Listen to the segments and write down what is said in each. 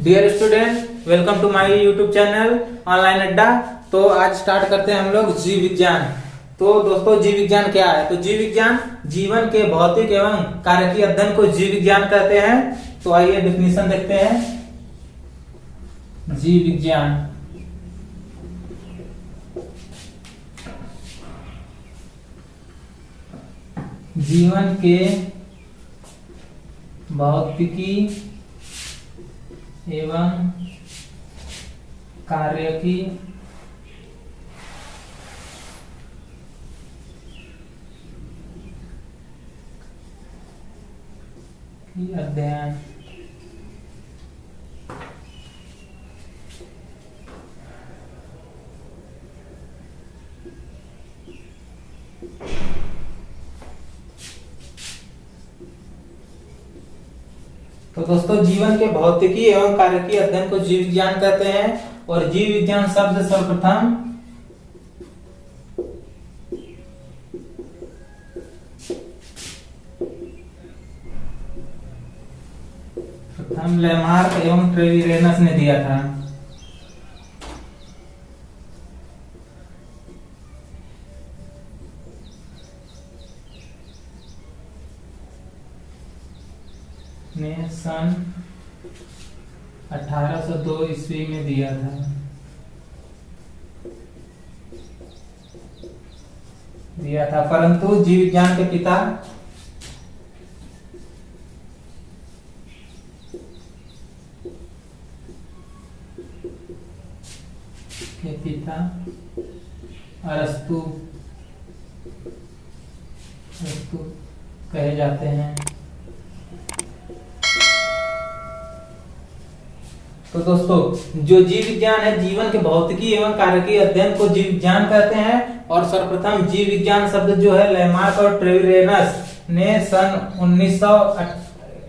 Dear student, welcome to my YouTube channel online Adda. तो आज start करते हैं हम लोग जीव विज्ञान। तो दोस्तों, जीव विज्ञान क्या है? तो जीव विज्ञान जीवन के भौतिक एवं कार्यकीय अध्ययन को जीव विज्ञान कहते हैं। तो आइए डिफिनीशन देखते हैं। जीव विज्ञान जीवन के भौतिकी एवं कार्यकी अध्ययन। तो दोस्तों, जीवन के भौतिकी एवं कार्यकीय अध्ययन को जीव विज्ञान कहते हैं। और जीव विज्ञान शब्द सर्वप्रथम लेमार्क एवं ट्रेविरेनस ने दिया था। ने सन 1802 ईस्वी में दिया था। परंतु जीव विज्ञान के पिता अरस्तु कहे जाते हैं। तो दोस्तों, जो जीव विज्ञान है, जीवन के भौतिकी एवं कार्यकीय अध्ययन को जीव विज्ञान कहते हैं। और सर्वप्रथम जीव विज्ञान शब्द जो है लेमार्क और ट्रेविरेनस ने सन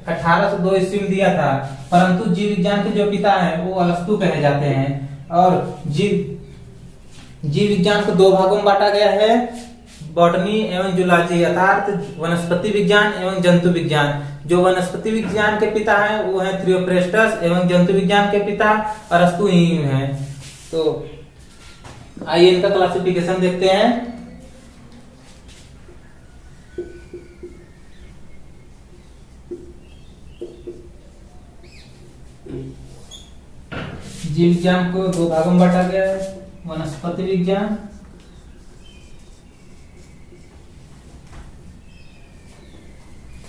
1802 ईस्वी में दिया था। परंतु जीव विज्ञान के जो पिता हैं वो अरस्तु कहे जाते हैं। और जीव विज्ञान को दो भागों में बांटा गया है, बॉटनी एवं जूलॉजी, अर्थात वनस्पति विज्ञान एवं जंतु विज्ञान। जो वनस्पति विज्ञान के पिता हैं वो हैं थियोप्रेस्टस एवं जंतु विज्ञान के पिता अरस्तु ही हैं। तो आइए इनका क्लासिफिकेशन देखते हैं। जीव विज्ञान को दो भागों में बांटा गया है, वनस्पति विज्ञान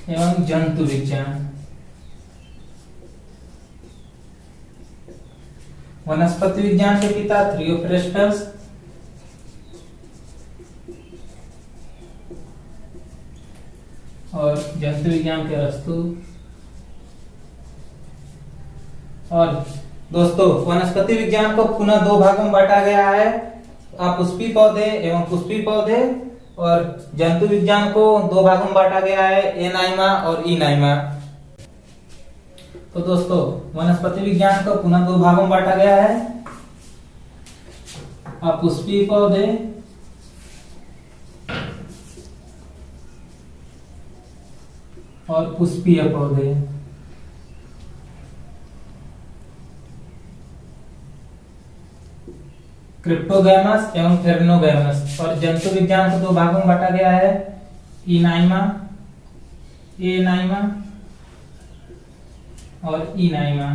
एवं जंतु विज्ञान। वनस्पति विज्ञान के पिता थियोप्रेस्टस और जंतु विज्ञान के अरस्तु। और दोस्तों, वनस्पति विज्ञान को पुनः दो भागों में बांटा गया है, अपुष्पी पौधे एवं पुष्पी पौधे। और जंतु विज्ञान को दो भागों में बांटा गया है, एनाइमा और इनाइमा। तो दोस्तों, वनस्पति विज्ञान को पुनः दो भागों में बांटा गया है, अपुष्पी पौधे और पुष्पीय पौधे। क्रिप्टोगैमस एवं फेरेनोगैमस। और जंतु विज्ञान को दो भागों में बांटा गया है, इनाइमा, एनाइमा और इनाइमा।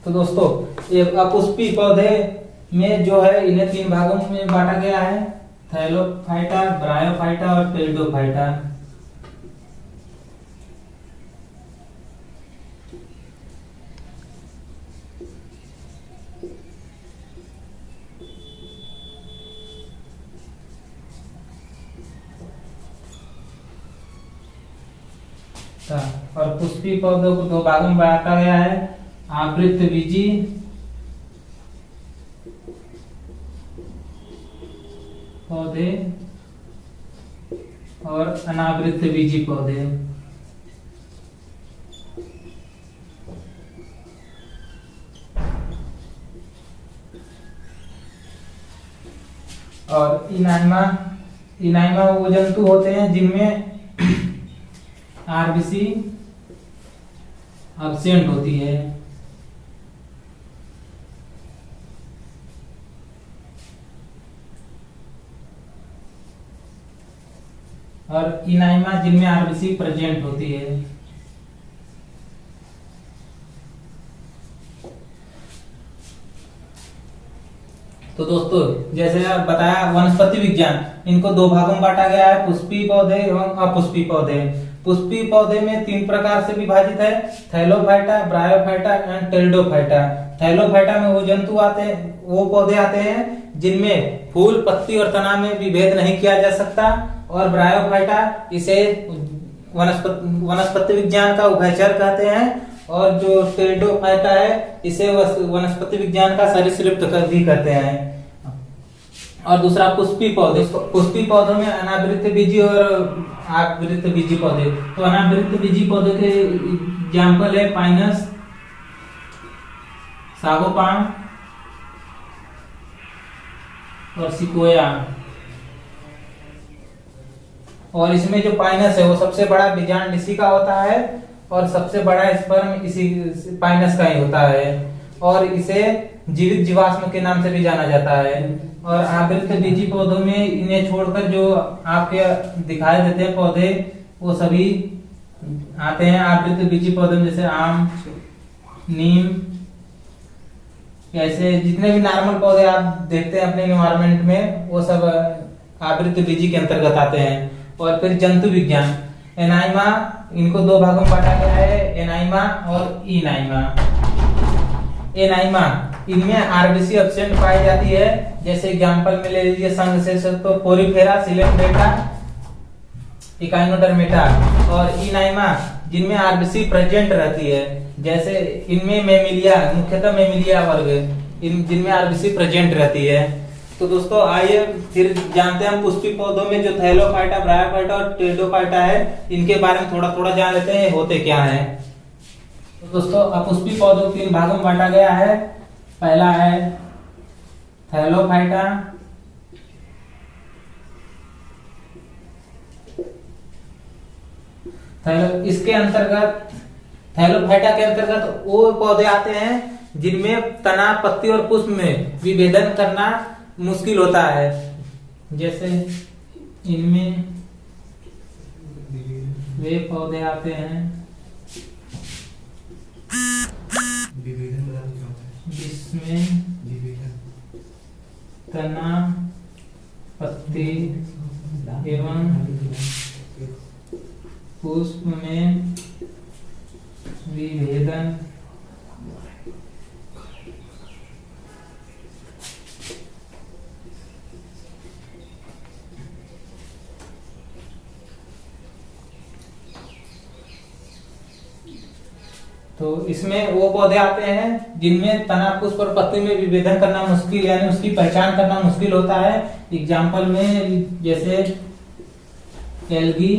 तो दोस्तों, एक अपुष्पी पौधे में जो है इन्हें तीन भागों में बांटा गया है, थैलोफाइटा, ब्रायोफाइटा और पेरिडोफाइटा। और पुष्पी पौधों को दो भागों में बांटा गया है, आवृतबीजी पौधे और अनावृतबीजी पौधे। और इनाइमा वो जंतु होते हैं जिनमें आरबीसी एब्सेंट होती है। और इनाइमा जिनमें आरबीसी प्रेजेंट होती है। तो दोस्तों जैसे बताया वनस्पति विज्ञान, इनको दो भागों में बांटा गया है, पुष्पी पौधे एवं अपुष्पी पौधे। पुष्पी पौधे में 3 प्रकार से विभाजित है, Thallophyta, bryophyta and pteridophyta. Thallophyta में वो जंतु आते हैं, वो पौधे आते हैं जिनमें फूल, पत्ती और तना में विभेद नहीं किया जा सकता। और ब्रायोफाइटा इसे वनस्पति विज्ञान का उभयचर कहते हैं। और जो टेरिडोफाइटा है इसे वनस्पति विज्ञान का सरीसृप भी कहते हैं। और दूसरा पुष्पी पौधे, पुष्पी पौधों में अनावृत बीजी और आवृत बीजी पौधे। तो अनावृत बीजी पौधे के एग्जाम्पल है पाइनस, सागोपान और सिकोया। और इसमें जो पाइनस है वो सबसे बड़ा बीजांड इसी का होता है और सबसे बड़ा स्पर्म इसी पाइनस का ही होता है। और इसे जीवित जीवाश्म के नाम से भी जाना जाता है। और आवृत बीजी पौधों में इन्हें छोड़कर जो आपके दिखाई देते हैं पौधे वो सभी आते हैं आवृत बीजी पौधे में, जैसे आम, नीम, ऐसे जितने भी नॉर्मल पौधे आप देखते हैं अपने एनवायरनमेंट में वो सब आवृत बीजी के अंतर्गत आते हैं। और फिर जंतु विज्ञान, एनाइमा, इनको 2 भागों में बांटा गया है, एनाइमा और इनाइमा। एनाइमा इनमें आरबीसी एब्सेंट पाई जाती है, जैसे एग्जांपल में ले लीजिए संघ से तो पोरीफेरा, सिलेंड्रेटा, इकाइनोडर्मेटा। और इनाइमा जिनमें आरबीसी प्रेजेंट रहती है, जैसे इनमें मेमिलिया, मुख्यतः मेमिलिया वर्ग जिनमें आरबीसी प्रेजेंट रहती है। तो दोस्तों आइए फिर जानते हैं हम पुष्पी पौधों में जो थैलोफाइटा, ब्रायोफाइटा और टेरिडोफाइटा है इनके बारे में थोड़ा थोड़ा जान लेते हैं होते क्या है। तो दोस्तों अपुष्पी पौधों को 3 भागों में बांटा गया है। पहला है थैलोफाइटा, इसके अंतर्गत थैलोफाइटा के अंतर्गत वो पौधे आते हैं जिनमें तना, पत्ती और पुष्प में विभेदन करना मुश्किल होता है, जैसे इनमें वे पौधे आते हैं जिसमें तना, पत्ती एवं पुष्प में विभेदन तो इसमें वो पौधे आते हैं जिनमें तना, पुष्प और पत्ती में विभेदन करना मुश्किल, यानी उसकी पहचान करना मुश्किल होता है। एग्जाम्पल में जैसे एल्गी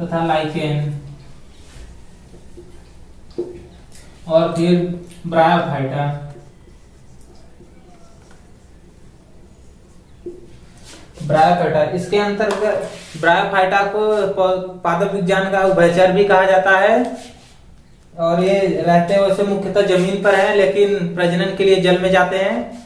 तथा लाइकेन। और फिर ब्रायोफाइटा, ब्रायोफाइटा इसके अंतर्गत ब्रायोफाइटा को पादप विज्ञान का उभयचर भी कहा जाता है। और ये रहते वैसे मुख्यतः जमीन पर है लेकिन प्रजनन के लिए जल में जाते हैं।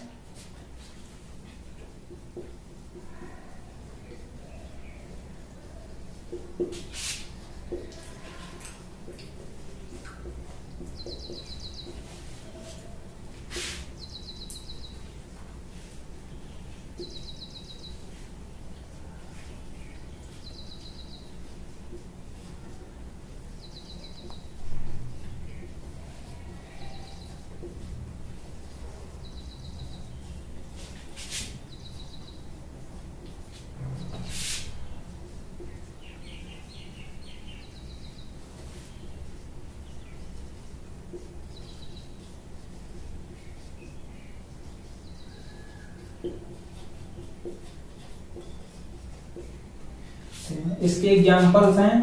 इसके एग्जांपल्स हैं।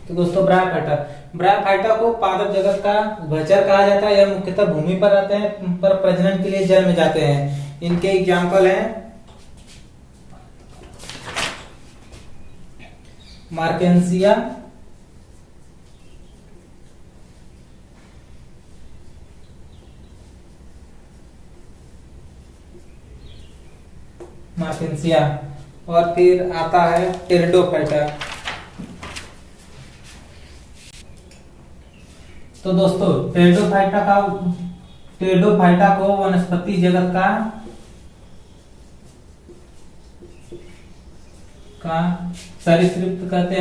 तो दोस्तों ब्रायोफाइटा को पादप जगत का उभयचर कहा जाता है। यह मुख्यतः भूमि पर रहते हैं पर प्रजनन के लिए जल में जाते हैं। इनके एग्जांपल हैं मार्केंसिया, मार्केंसिया। और फिर आता है टेरिडोफाइटा। तो दोस्तों टेरिडोफाइटा को वनस्पति जगत का सरीसृप कहते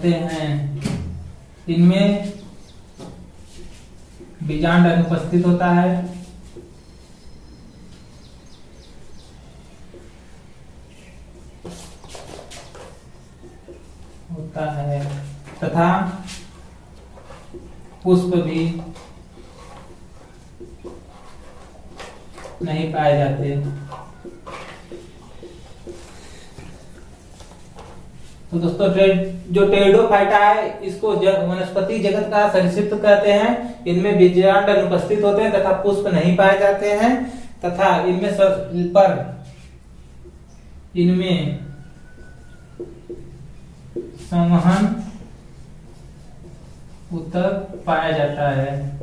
हैं। इनमें बीजांड अनुपस्थित होता है। तथा पुष्प भी नहीं पाए जाते। तो दोस्तों जो टेरिडोफाइटा है इसको वनस्पति जगत का सरीसृप कहते हैं। इनमें बीजांड अनुपस्थित होते हैं तथा पुष्प नहीं पाए जाते हैं तथा इनमें संवहन ऊतक पाया जाता है।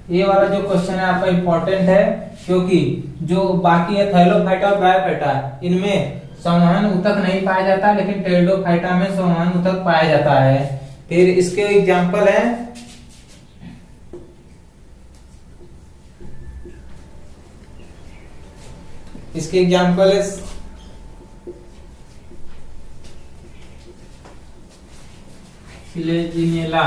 ये वाला जो क्वेश्चन है आपका इम्पोर्टेंट है, क्योंकि जो बाकी है थैलोफाइटा और ब्रायोफाइटा, इनमें संवहन ऊतक नहीं पाया जाता, लेकिन टेरिडोफाइटा में संवहन ऊतक पाया जाता है। फिर इसके एग्जाम्पल है सिलेजिनेला।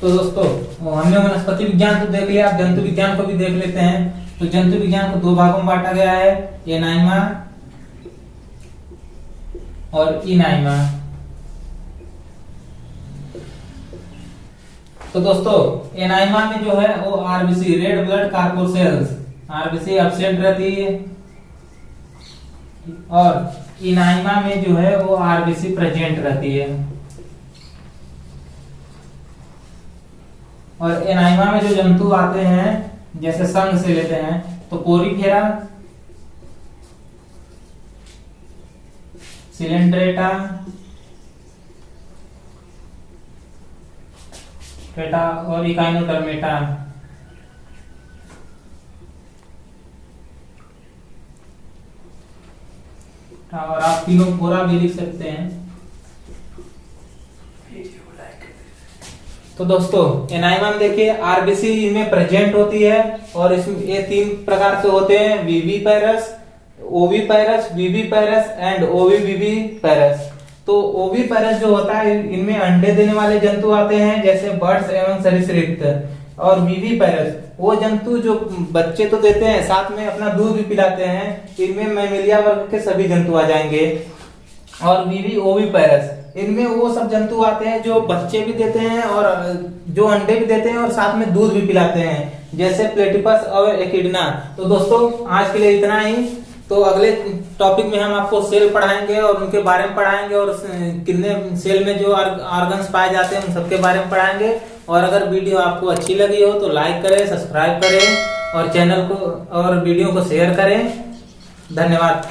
तो दोस्तों हमने वनस्पति विज्ञान तो देख लिया, अब जंतु विज्ञान को भी देख लेते हैं। तो जंतु विज्ञान को दो भागों में बांटा गया है, एनाइमा और इनाइमा। तो दोस्तों एनाइमा में जो है वो RBC, red blood corpuscles, RBC absent रहती है, और इनाइमा में जो है वो आरबीसी प्रेजेंट रहती है। और एनाइमा में जो जंतु आते हैं, जैसे संघ से लेते हैं तो पोरीफेरा, सिलेंड्रेटा, और इकाइनोडर्मेटा। और आप पिनोफोरा भी लिख सकते हैं। तो दोस्तों एनाइमा में देखिए आरबीसी इनमें प्रेजेंट होती है, और इसमें ये तीन प्रकार से होते हैं, वीवीपैरस, ओवीपैरस, वीवीपैरस एंड ओवीवीवीपैरस। तो ओवीपैरस जो होता है इनमें अंडे देने वाले जंतु आते हैं, जैसे बर्ड्स एवं सरीसृप। और वीवीपैरस वो जंतु जो बच्चे तो देते हैं, साथ में अपना दूध भी पिलाते हैं, इनमें मैमेलिया वर्ग के सभी जंतु आ जाएंगे। और ओवीपैरस इनमें वो सब जंतु आते हैं जो बच्चे भी देते हैं और जो अंडे भी देते हैं और साथ में दूध भी पिलाते हैं, जैसे प्लेटिपस और एकिडना। तो दोस्तों आज के लिए इतना ही। तो अगले टॉपिक में हम आपको सेल पढ़ाएंगे और उनके बारे में पढ़ाएंगे, और कितने सेल में जो ऑर्गन्स पाए जाते हैं उन सबके बारे में पढ़ाएंगे। और अगर वीडियो आपको अच्छी लगी हो तो लाइक करें, सब्सक्राइब करें और चैनल को और वीडियो को शेयर करें। धन्यवाद।